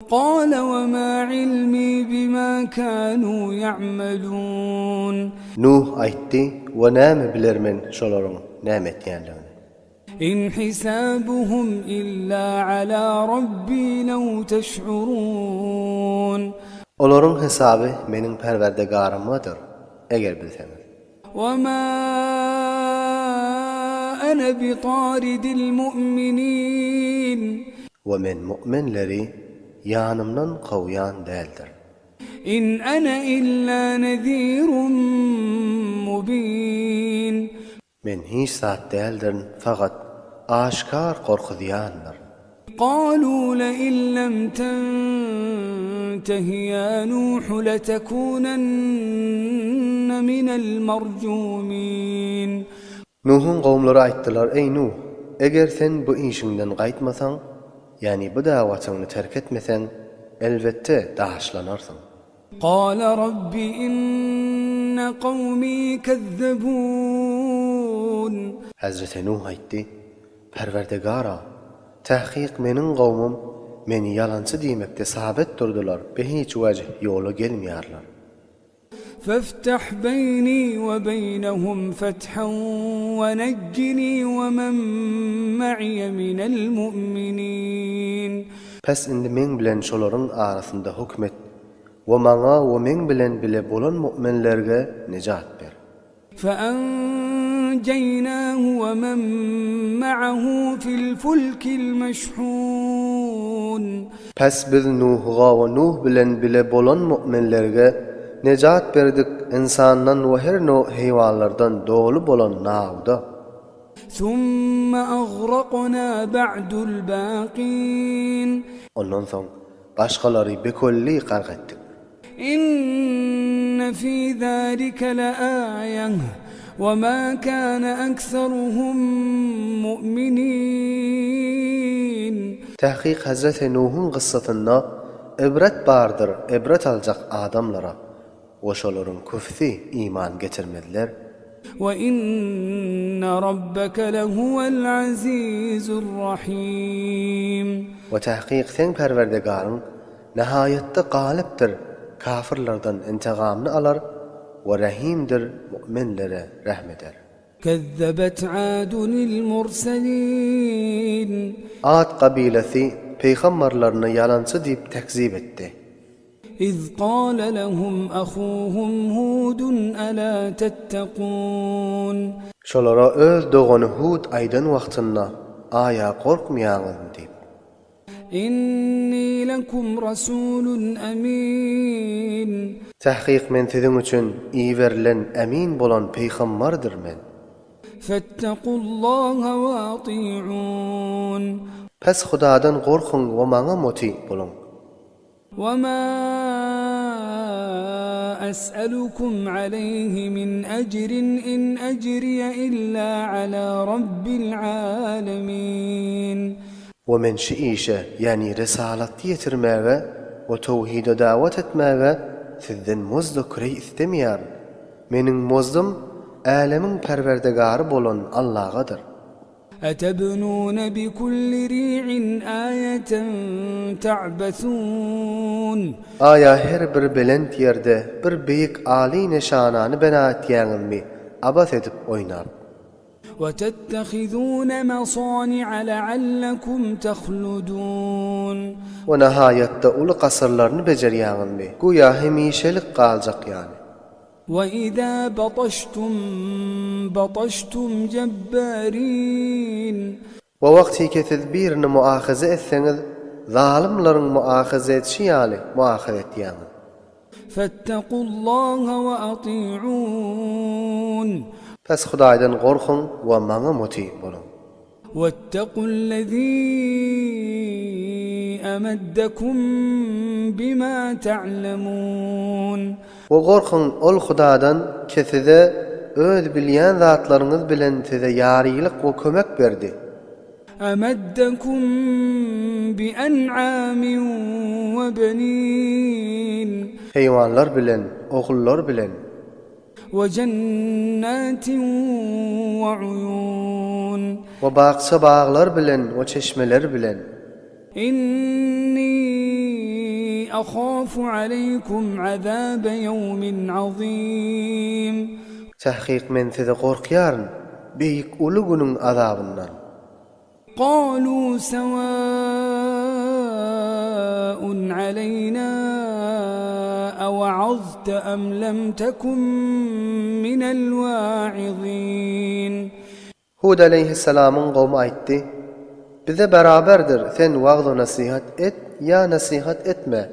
قال وما علمي بما كانوا يعملون. Nuh aytti ve näme bilermen şolaryň näme etýändigini. إن حسابهم إلا على ربي لو تشعرون. Olaryň hesaby meniň Perwerdigarymydyr, eger bilseňiz. وما أنا بطارد المؤمنين. Ve men mu'minleri yanımdan qowyan däldir. إن أنا إلا نذير مبين. Men hiç zat däldirin, faqat aşkar qorkudiyandyr. قالوا لئن لم تنته يا نوح لتكونن من المرجومين. Nuh'un qowmlary aýtdylar: "Ey Nuh, eger sen bu işiňden gaýtmasaň, yani bu dawatyňy terk etmeseň, elbette daşlanarsyň." قال رب إن قومي كذبون. Hazreti Nuh aýtdy: "Perwerdigara, tahqiq meniň qowmum meni yalançy diýmekde sabit durdular, be hiç wajh ýola gelmeýärler. فافتح بيني وبينهم فتحا ونجني ومن معي من المؤمنين. Pes indi men bilen şolaryň arasynda hukmet we maňa we men bilen bile bolan mu'minlerge nejat ber." فأنجيناه ومن معه في الفلك المشحون. Pes biz Nuh'a we Nuh bilen bile bolan mu'minlerge nejat berdik insandan we her no heýwanlardan dolu bolan nawda. ثم أغرقنا بعد الباقين. Ondan soň başgalary bekolli gark etdik. إن في ذلك لآية وما كان أكثرهم مؤمنين. Tahqiq Hazreti Nuh'un gyssatyna ibret bardyr, ibret aljak adamlara. Oşolaryň köfti iman getirmediler. وإن ربك لهو العزيز الرحيم. Ve tahqiq sen Perwerdigaryň nihayetde galipdir, kafirlerden intigamını alar ve rahimdir, mu'minlere rahmeder. كذبت عاد المرسلين. Ad qabilesi peygamberlerini yalançy diýip tekzip etdi. إذ قال لهم أخوهم هود ألا تتقون. Şolara öz dogany Hud aýdan wagtynda aya korkmaýaňyz diýip. إني لكم رسول أمين. Tahqiq men siziň üçin iyi verilen emin bolan peýgamberdir men. فاتقوا الله وأطيعون. Pes Hudadan gorkun we maňa moti bolun. وما أسألكم عليه من أجر إن أجري إلا على رب العالمين. Ve men şi işe, yani risalat ýetirmäge we tawhida dawat etmäge sizden mozda kürey istemýär. Meniň mozdum älemiň perwerdigary bolan Allah'adyr. أتبنون بكل ريع آية تعبثون. Aya her bir belent ýerde bir beýik ali neşanany bena etýäňizmi abas edip oýnar. وتتخذون مصانع لعلكم تخلدون. Ve nihayetde ulu kasırlaryny bejerýäňizmi goýa hemişelik galjak ýani. وإذا بطشتم بطشتم جبارين. Ve wagty siz birini muahaza etseňiz, zalimlaryň muahaza etşi ýaly muahaza etýäňiz. فاتقوا الله وأطيعون. Pes Hudaýdan gorkun we maňa moti bolun. واتقوا الذي أمدكم بما تعلمون. Ve gorkun ol Hudadan keside öz bilýän zatlaryňyz bilen size ýarylyk we kömek berdi. أمدكم بأنعام وبنين. Heýwanlar bilen, ogullar bilen. وجنات وعيون. Ve bagça baglar bilen, we çeşmeler bilen. إني أخاف عليكم عذاب يوم عظيم Tahqiq men size gorkýaryn beýik uly günüň azabyndan. قالوا سواء علينا أوعظت أم لم تكن من الواعظين Hud aleyhisselamın gowmy aýtdy: Bize beraberdir sen wagz nasihat et ya nasihat etme.